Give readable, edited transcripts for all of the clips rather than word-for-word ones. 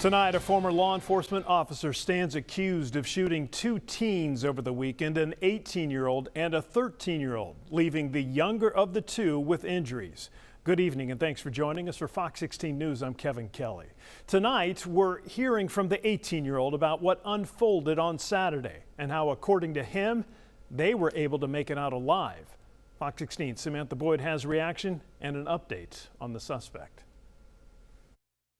Tonight, a former law enforcement officer stands accused of shooting two teens over the weekend, an 18-year-old and a 13-year-old, leaving the younger of the two with injuries. Good evening and thanks for joining us for Fox 16 News. I'm Kevin Kelly. Tonight, we're hearing from the 18-year-old about what unfolded on Saturday and how, according to him, they were able to make it out alive. Fox 16 Samantha Boyd has reaction and an update on the suspect.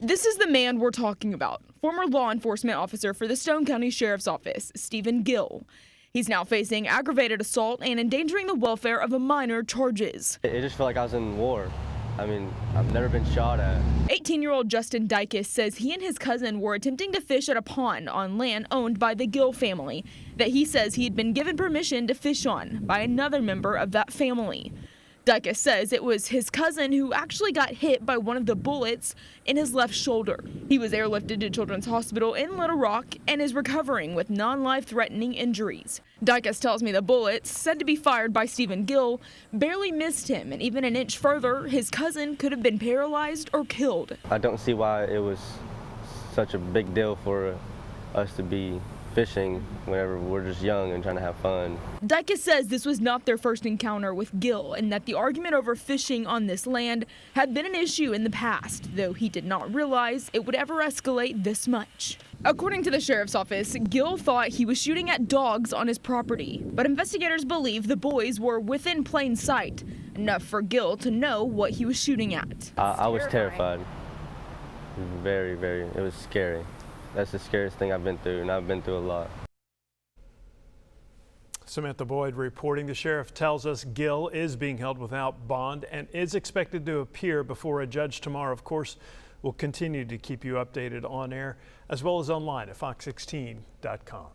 This is the man we're talking about, former law enforcement officer for the Stone County Sheriff's Office, Stephen Gill. He's now facing aggravated assault and endangering the welfare of a minor charges. It just felt like I was in war. I mean, I've never been shot at. 18-year-old Justin Dykes says he and his cousin were attempting to fish at a pond on land owned by the Gill family that he says he had been given permission to fish on by another member of that family. Dykes says it was his cousin who actually got hit by one of the bullets in his left shoulder. He was airlifted to Children's Hospital in Little Rock and is recovering with non-life-threatening injuries. Dykes tells me the bullets, said to be fired by Stephen Gill, barely missed him, and even an inch further, his cousin could have been paralyzed or killed. I don't see why it was such a big deal for us to be fishing whenever we're just young and trying to have fun. Dykes says this was not their first encounter with Gill and that the argument over fishing on this land had been an issue in the past, though he did not realize it would ever escalate this much. According to the sheriff's office, Gill thought he was shooting at dogs on his property, but investigators believe the boys were within plain sight, enough for Gill to know what he was shooting at. I was terrified. Very, it was scary. That's the scariest thing I've been through, and I've been through a lot. Samantha Boyd reporting. The sheriff tells us Gill is being held without bond and is expected to appear before a judge tomorrow. Of course, we'll continue to keep you updated on air as well as online at fox16.com.